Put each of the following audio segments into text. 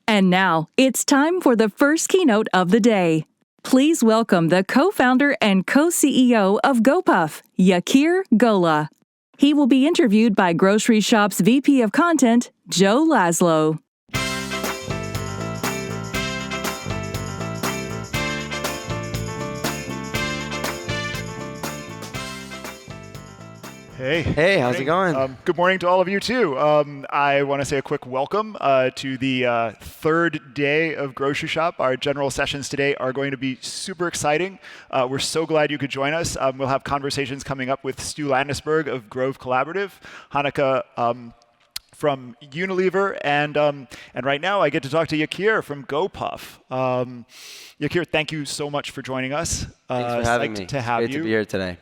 And now, it's time for the first keynote of the day. Please welcome the co-founder and co-CEO of Gopuff, Yakir Gola. He will be interviewed by Grocery Shop's VP of Content, Joe Laszlo. Hey, how's it going? Good morning to all of you, too. I want to say a quick welcome to the third day of Grocery Shop. Our general sessions today are going to be super exciting. We're so glad you could join us. We'll have conversations coming up with Stu Landesberg of Grove Collaborative, Hanneke from Unilever, and right now I get to talk to Yakir from Gopuff. Yakir, thank you so much for joining us. Thanks for having me. To have Great to be here today.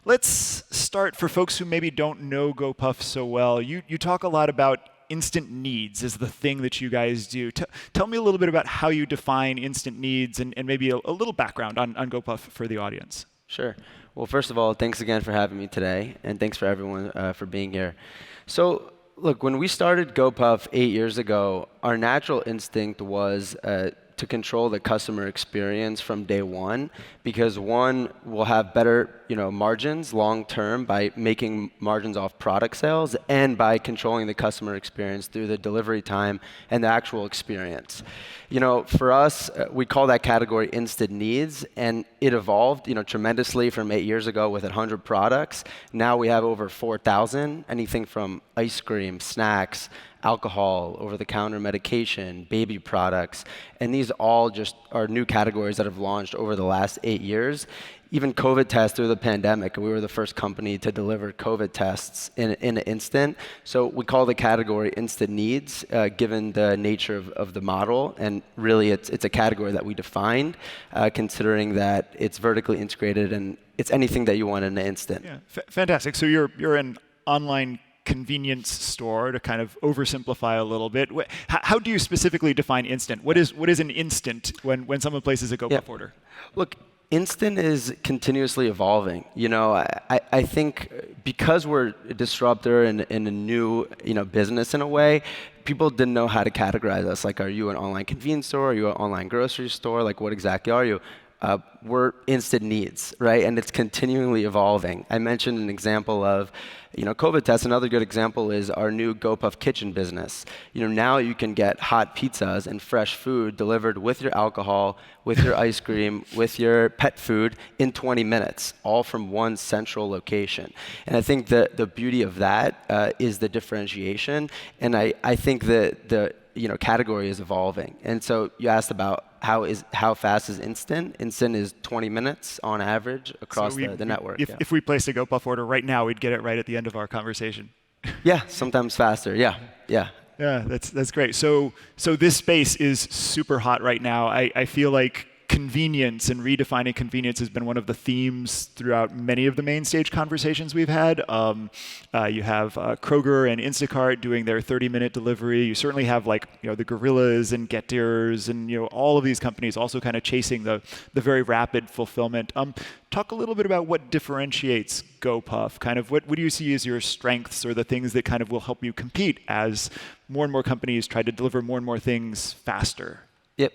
Let's start for folks who maybe don't know Gopuff so well. You talk a lot about instant needs as the thing that you guys do. Tell me a little bit about how you define instant needs and maybe a little background on Gopuff for the audience. Sure. Well, first of all, thanks again for having me today, and thanks for everyone for being here. So, look, when we started Gopuff 8 years ago, our natural instinct was to control the customer experience from day one, because one, we'll have better margins long term by making margins off product sales and by controlling the customer experience through the delivery time and the actual experience. For us, we call that category instant needs, and it evolved tremendously from 8 years ago with 100 products. Now we have over 4,000, anything from ice cream, snacks, alcohol, over-the-counter medication, baby products, and these all just are new categories that have launched over the last 8 years. Even COVID tests through the pandemic, we were the first company to deliver COVID tests in an instant. So we call the category instant needs, given the nature of the model, and really it's a category that we defined, considering that it's vertically integrated and it's anything that you want in an instant. Yeah, fantastic. So you're an online convenience store, to kind of oversimplify a little bit. How do you specifically define instant? What is an instant when someone places a Gopuff order? Look, instant is continuously evolving. I think because we're a disruptor in a new business in a way, people didn't know how to categorize us. Like, are you an online convenience store? Are you an online grocery store? Like, what exactly are you? We're instant needs, right? And it's continually evolving. I mentioned an example of COVID tests. Another good example is our new Gopuff kitchen business. Now you can get hot pizzas and fresh food delivered with your alcohol, with your ice cream, with your pet food in 20 minutes, all from one central location. And I think the beauty of that is the differentiation. And I think the category is evolving. And so you asked about how fast is instant? Instant is 20 minutes on average across the network. If we placed a Gopuff order right now, we'd get it right at the end of our conversation. Yeah, sometimes faster. Yeah. Yeah, that's great. So this space is super hot right now. I feel like convenience and redefining convenience has been one of the themes throughout many of the main stage conversations we've had. You have Kroger and Instacart doing their 30-minute delivery. You certainly have the Gorillas and Getirs and all of these companies also kind of chasing the very rapid fulfillment. Talk a little bit about what differentiates Gopuff. Kind of what do you see as your strengths or the things that kind of will help you compete as more and more companies try to deliver more and more things faster? Yep.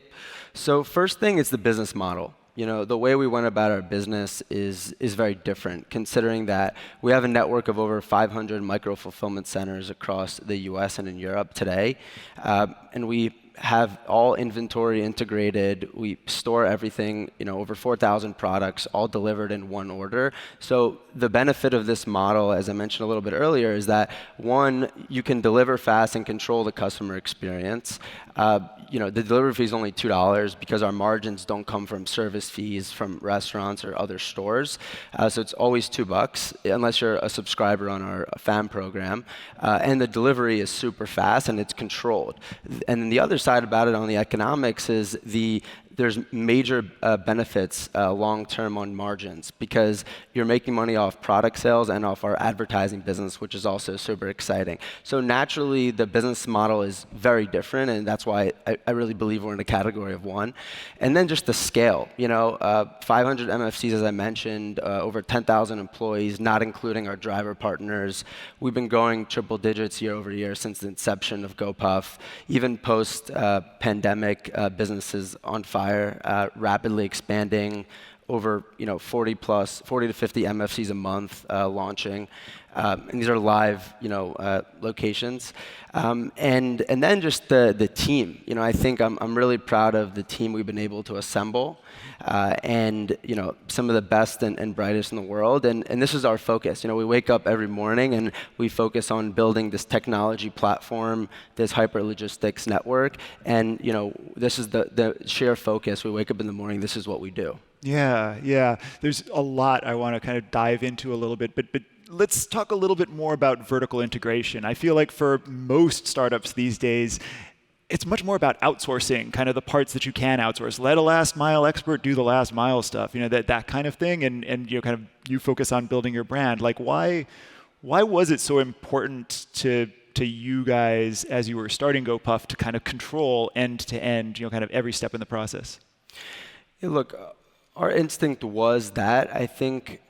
So first thing is the business model. The way we went about our business is very different, considering that we have a network of over 500 micro-fulfillment centers across the US and in Europe today. And we have all inventory integrated. We store everything, over 4,000 products, all delivered in one order. So the benefit of this model, as I mentioned a little bit earlier, is that one, you can deliver fast and control the customer experience. The delivery fee is only $2 because our margins don't come from service fees from restaurants or other stores. So it's always $2 unless you're a subscriber on our FAM program. And the delivery is super fast and it's controlled. And then the other side about it on the economics is the there's major benefits long-term on margins because you're making money off product sales and off our advertising business, which is also super exciting. So naturally, the business model is very different, and that's why I really believe we're in a category of one. And then just the scale, 500 MFCs, as I mentioned, over 10,000 employees, not including our driver partners. We've been growing triple digits year over year since the inception of Gopuff. Even post-pandemic, businesses on fire, rapidly expanding, over 40 to 50 MFCs a month launching. And these are live locations. And then just the team. I think I'm really proud of the team we've been able to assemble. And some of the best and brightest in the world. And this is our focus. We wake up every morning and we focus on building this technology platform, this hyper logistics network. And this is the sheer focus. We wake up in the morning, this is what we do. Yeah. There's a lot I want to kind of dive into a little bit, but let's talk a little bit more about vertical integration. I feel like for most startups these days, it's much more about outsourcing kind of the parts that you can outsource. Let a last mile expert do the last mile stuff, that kind of thing, and you focus on building your brand. Like why was it so important to you guys as you were starting GoPuff to kind of control end to end, kind of every step in the process? Yeah, look, our instinct was that. I think,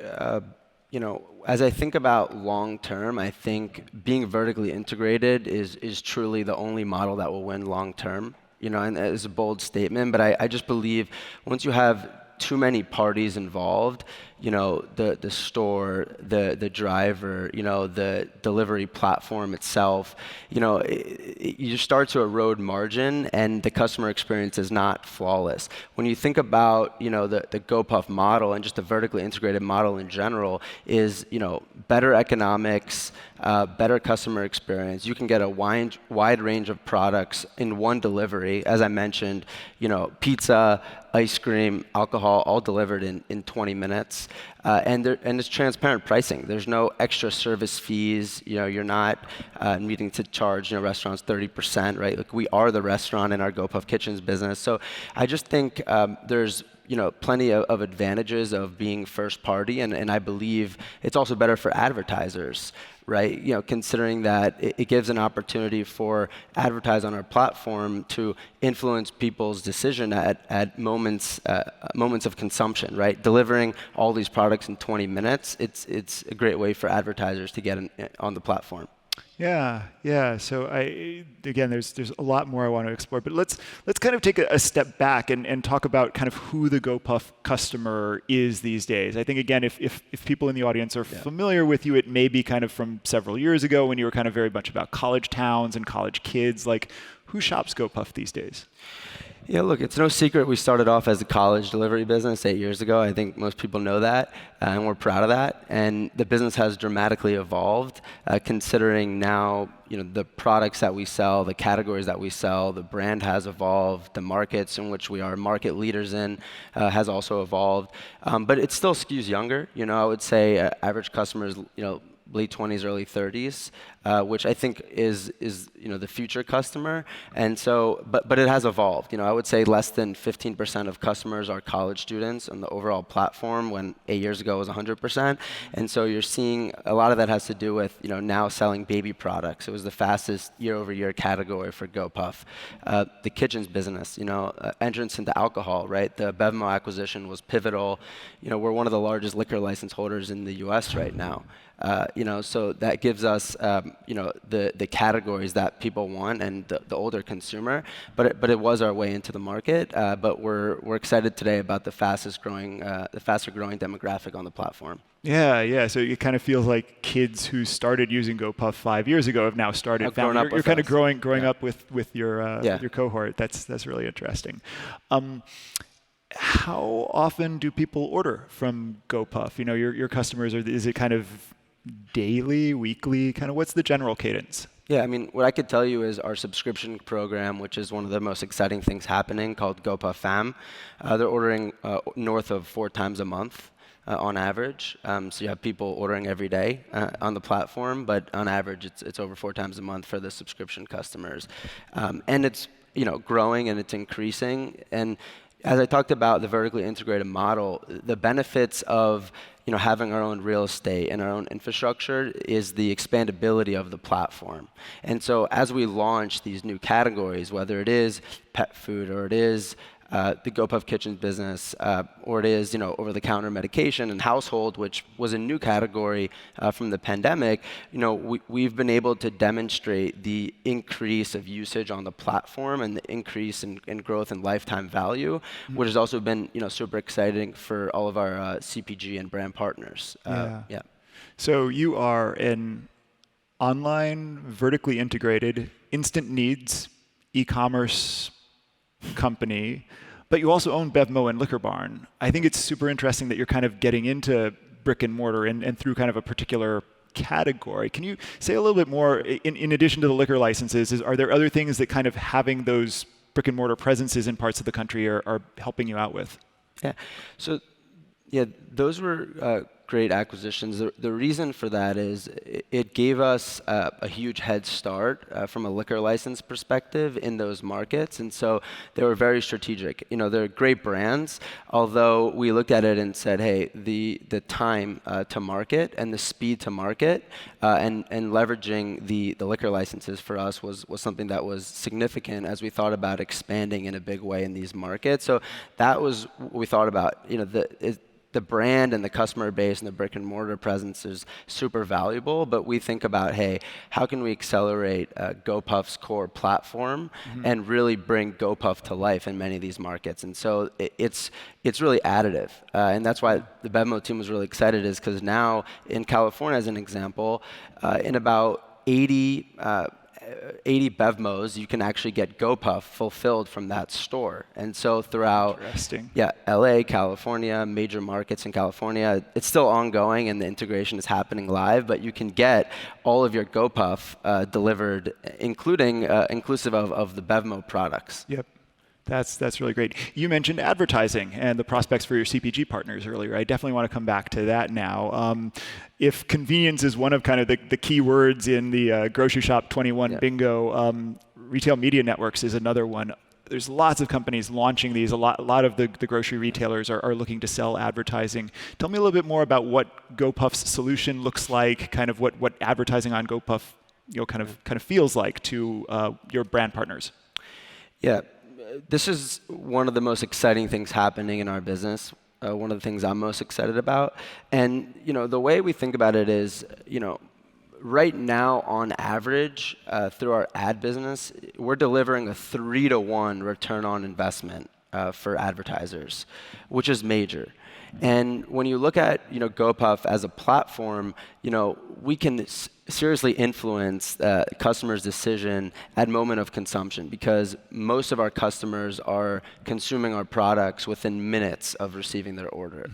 as I think about long term, I think being vertically integrated is truly the only model that will win long term. And it's a bold statement, but I just believe once you have too many parties involved, the store, the driver, the delivery platform itself, you start to erode margin and the customer experience is not flawless. When you think about, the GoPuff model and just the vertically integrated model in general is, better economics, better customer experience. You can get a wide range of products in one delivery. As I mentioned, pizza, ice cream, alcohol, all delivered in 20 minutes. And it's transparent pricing. There's no extra service fees. You're not needing to charge restaurants 30%, right? Like we are the restaurant in our GoPuff Kitchens business. So I just think there's plenty of advantages of being first party, and I believe it's also better for advertisers, right? Considering that it gives an opportunity for advertisers on our platform to influence people's decision at moments of consumption, right? Delivering all these products in 20 minutes, it's a great way for advertisers to get on the platform. Yeah. So again, there's a lot more I want to explore, but let's kind of take a step back and talk about kind of who the GoPuff customer is these days. I think again, if people in the audience are familiar with you, it may be kind of from several years ago when you were kind of very much about college towns and college kids. Like, who shops GoPuff these days? Yeah, look, it's no secret we started off as a college delivery business 8 years ago. I think most people know that, and we're proud of that. And the business has dramatically evolved, considering now the products that we sell, the categories that we sell, the brand has evolved, the markets in which we are market leaders in has also evolved. But it still skews younger. I would say average customers, late 20s, early 30s, which I think is the future customer. And so, but it has evolved. I would say less than 15% of customers are college students on the overall platform, when 8 years ago it was 100%. And so you're seeing a lot of that has to do with now selling baby products. It was the fastest year-over-year category for GoPuff. The kitchens business, entrance into alcohol, right? The Bevmo acquisition was pivotal. We're one of the largest liquor license holders in the U.S. right now. So that gives us, the categories that people want and the older consumer. But it was our way into the market. But we're excited today about the faster growing demographic on the platform. Yeah. So it kind of feels like kids who started using GoPuff 5 years ago have now started. You're kind of growing up with your cohort. That's really interesting. How often do people order from GoPuff? Your customers, is it kind of daily, weekly? Kind of what's the general cadence? Yeah, I mean, what I could tell you is our subscription program, which is one of the most exciting things happening, called Gopuff Fam. They're ordering north of 4 times a month on average. So you have people ordering every day on the platform, but on average, it's over 4 times a month for the subscription customers. And it's growing and it's increasing. And as I talked about the vertically integrated model, the benefits of having our own real estate and our own infrastructure is the expandability of the platform. And so as we launch these new categories, whether it is pet food or it is the Gopuff Kitchen business, or it is over-the-counter medication and household, which was a new category from the pandemic. We've been able to demonstrate the increase of usage on the platform and the increase in growth and lifetime value, which has also been super exciting for all of our CPG and brand partners. Yeah. So you are an online, vertically integrated, instant needs e-commerce company, but you also own BevMo and Liquor Barn. I think it's super interesting that you're kind of getting into brick and mortar and through kind of a particular category. Can you say a little bit more, in addition to the liquor licenses, are there other things that kind of having those brick and mortar presences in parts of the country are helping you out with? Yeah. So, those were great acquisitions. The reason for that is it gave us a huge head start from a liquor license perspective in those markets, and so they were very strategic. They're great brands, although we looked at it and said, hey, the time to market and the speed to market and leveraging the liquor licenses for us was something that was significant as we thought about expanding in a big way in these markets. So that was what we thought about. The brand and the customer base and the brick and mortar presence is super valuable, but we think about, hey, how can we accelerate GoPuff's core platform and really bring GoPuff to life in many of these markets? And so it's really additive, and that's why the BevMo team was really excited, is because now in California, as an example, in about 80 BevMos, you can actually get Gopuff fulfilled from that store. And so throughout LA, California, major markets in California, it's still ongoing and the integration is happening live, but you can get all of your Gopuff delivered, inclusive of the BevMo products. Yep. That's really great. You mentioned advertising and the prospects for your CPG partners earlier. I definitely want to come back to that now. If convenience is one of kind of the key words in the Grocery Shop 21 bingo, retail media networks is another one. There's lots of companies launching these. A lot of the grocery retailers are looking to sell advertising. Tell me a little bit more about what GoPuff's solution looks like, kind of what advertising on GoPuff kind of feels like to your brand partners. Yeah. This is one of the most exciting things happening in our business, one of the things I'm most excited about. And the way we think about it is, right now on average, through our ad business, we're delivering a 3-to-1 return on investment for advertisers, which is major. And when you look at GoPuff as a platform, we can seriously influence customers' decision at moment of consumption, because most of our customers are consuming our products within minutes of receiving their order.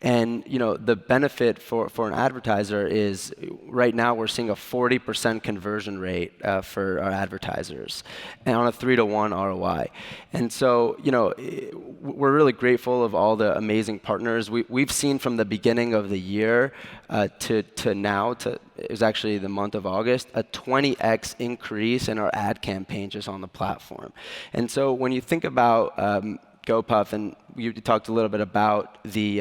And the benefit for an advertiser is right now we're seeing a 40% conversion rate for our advertisers, and on a 3-to-1 ROI. And so we're really grateful of all the amazing partners. We've seen from the beginning of the year to now, it was actually the month of August, a 20x increase in our ad campaign just on the platform. And so when you think about GoPuff, and you talked a little bit about the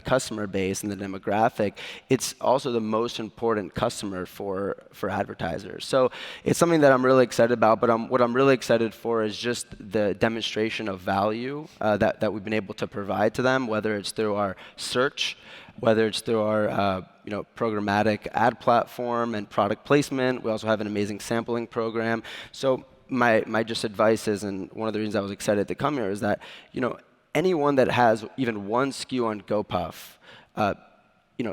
customer base and the demographic, it's also the most important customer for advertisers. So it's something that I'm really excited about, but what I'm really excited for is just the demonstration of value that we've been able to provide to them, whether it's through our search, whether it's through our programmatic ad platform and product placement. We also have an amazing sampling program. So my just advice is, and one of the reasons I was excited to come here, is that anyone that has even one SKU on GoPuff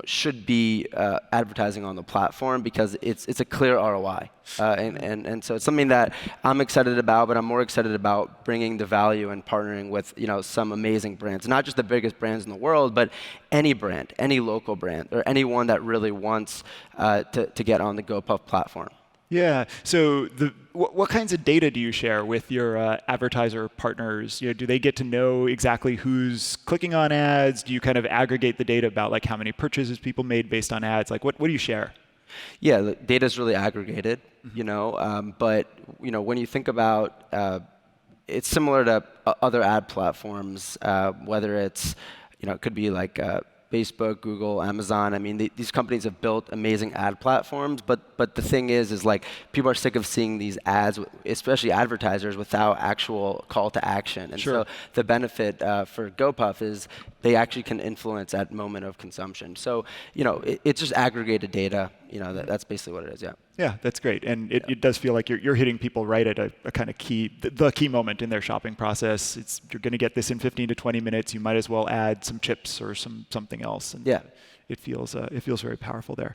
should be advertising on the platform, because it's a clear ROI. And so it's something that I'm excited about, but I'm more excited about bringing the value and partnering with some amazing brands, not just the biggest brands in the world, but any brand, any local brand, or anyone that really wants to get on the GoPuff platform. Yeah. So what kinds of data do you share with your advertiser partners? Do they get to know exactly who's clicking on ads? Do you kind of aggregate the data about like how many purchases people made based on ads? Like what do you share? Yeah, the data is really aggregated, but when you think about it's similar to other ad platforms, whether it's, it could be like Facebook, Google, Amazon. I mean, these companies have built amazing ad platforms, but the thing is like people are sick of seeing these ads, especially advertisers, without actual call to action. And Sure. so the benefit for Gopuff is they actually can influence at moment of consumption. So, it's just aggregated data. That's basically what it is. Yeah. Yeah, that's great, and it does feel like you're hitting people right at a kind of the key moment in their shopping process. You're going to get this in 15 to 20 minutes. You might as well add some chips or something else. And yeah, it feels very powerful there.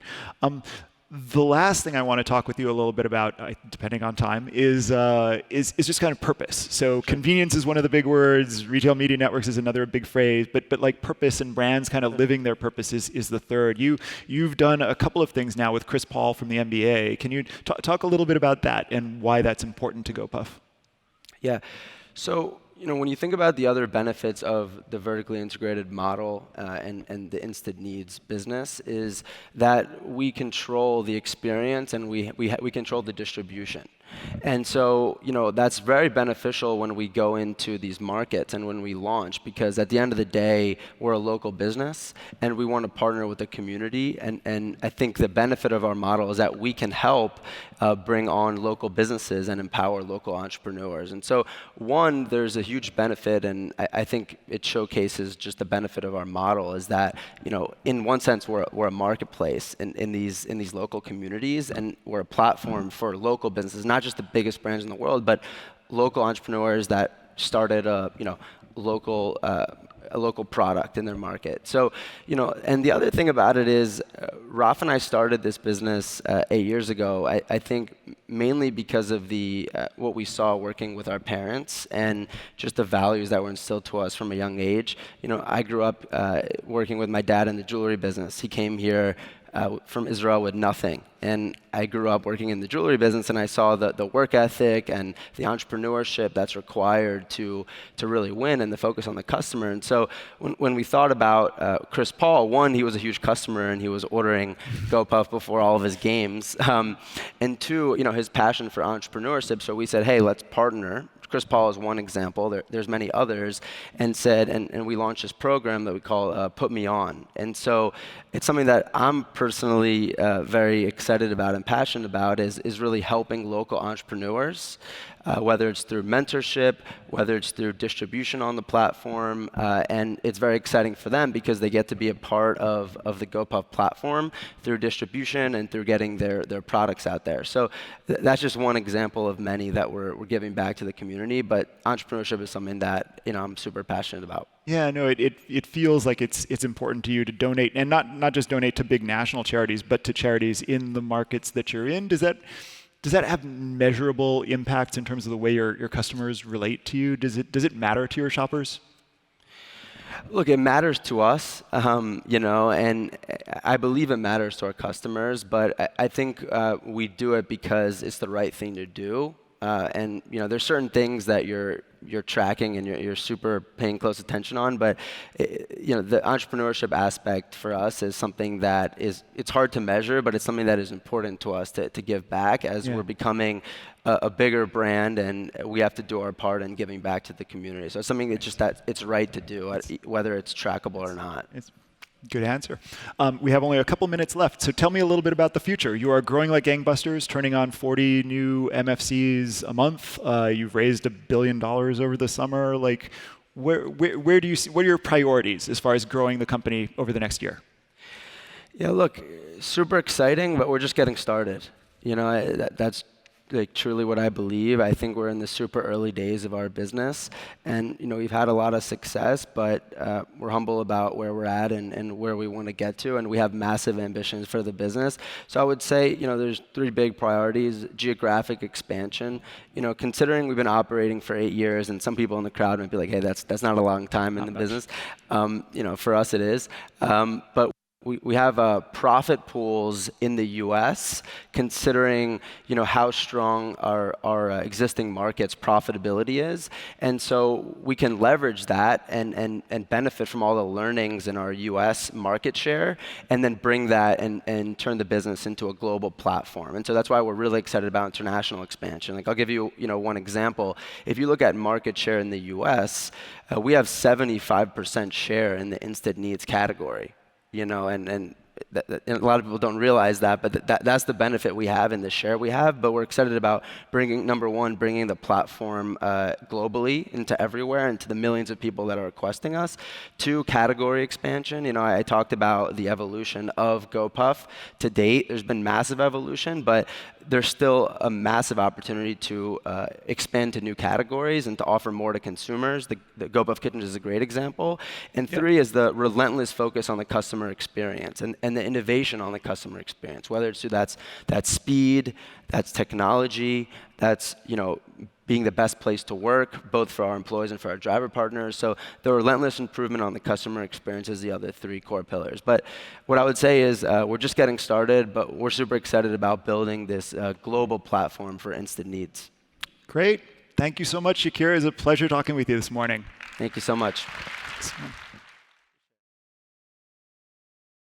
The last thing I want to talk with you a little bit about, depending on time, is just kind of purpose. So convenience is one of the big words. Retail media networks is another big phrase. But like purpose and brands kind of living their purpose is the third. You've done a couple of things now with Chris Paul from the NBA. Can you talk a little bit about that and why that's important to Gopuff? Yeah. So, when you think about the other benefits of the vertically integrated model and the instant needs business, is that we control the experience and we control the distribution. And so, that's very beneficial when we go into these markets and when we launch, because at the end of the day, we're a local business and we want to partner with the community. And I think the benefit of our model is that we can help bring on local businesses and empower local entrepreneurs. And so, one, there's a huge benefit, and I think it showcases just the benefit of our model, is that, in one sense, we're a marketplace in these local communities, and we're a platform for local businesses, not just the biggest brands in the world, but local entrepreneurs that started a local product in their market. So, and the other thing about it is, Raf and I started this business 8 years ago. I think mainly because of what we saw working with our parents and just the values that were instilled to us from a young age. I grew up working with my dad in the jewelry business. He came here from Israel with nothing. And I grew up working in the jewelry business, and I saw the work ethic and the entrepreneurship that's required to really win, and the focus on the customer. And so when we thought about Chris Paul, one, he was a huge customer, and he was ordering Gopuff before all of his games. And two, his passion for entrepreneurship. So we said, hey, let's partner. Chris Paul is one example. There's many others, and we launched this program that we call Put Me On. And so it's something that I'm personally very excited about and passionate about, is really helping local entrepreneurs, whether it's through mentorship, whether it's through distribution on the platform, and it's very exciting for them because they get to be a part of the Gopuff platform through distribution and through getting their products out there. So that's just one example of many that we're giving back to the community, but entrepreneurship is something that I'm super passionate about. Yeah, no, it feels like it's important to you to donate, and not just donate to big national charities, but to charities in the markets that you're in. Does that have measurable impacts in terms of the way your customers relate to you? Does it matter to your shoppers? Look, it matters to us, and I believe it matters to our customers, but I think we do it because it's the right thing to do. And there's certain things that you're tracking and you're super paying close attention on, but the entrepreneurship aspect for us is something that it's hard to measure, but it's something that is important to us to give back as we're becoming a bigger brand, and we have to do our part in giving back to the community. So it's something that it's right to do, whether it's trackable or not. Good answer. We have only a couple minutes left, so tell me a little bit about the future. You are growing like gangbusters, turning on 40 new MFCs a month. You've raised $1 billion over the summer. Like, where do you see? What are your priorities as far as growing the company over the next year? Yeah, look, super exciting, but we're just getting started. That's like truly what I believe. I think we're in the super early days of our business, and we've had a lot of success, but we're humble about where we're at and where we want to get to, and we have massive ambitions for the business. So I would say there's 3 big priorities: geographic expansion. Considering we've been operating for 8 years, and some people in the crowd might be like, hey, that's not a long time in the business. For us it is, but we have profit pools in the U.S. considering how strong our existing market's profitability is, and so we can leverage that and benefit from all the learnings in our U.S. market share, and then bring that and turn the business into a global platform. And so that's why we're really excited about international expansion. Like I'll give you one example. If you look at market share in the U.S., we have 75% share in the instant needs category. And a lot of people don't realize that, but that's the benefit we have in the share we have. But we're excited about bringing the platform globally into everywhere, and to the millions of people that are requesting us. 2, category expansion. I talked about the evolution of Gopuff. To date, there's been massive evolution, but there's still a massive opportunity to expand to new categories and to offer more to consumers. The Gopuff Kitchen is a great example. And 3 is the relentless focus on the customer experience and the innovation on the customer experience, whether it's that's speed, that's technology, that's being the best place to work, both for our employees and for our driver partners. So the relentless improvement on the customer experience is the other 3 core pillars. But what I would say is we're just getting started, but we're super excited about building this global platform for instant needs. Great. Thank you so much, Yakir. It was a pleasure talking with you this morning. Thank you so much. Thanks.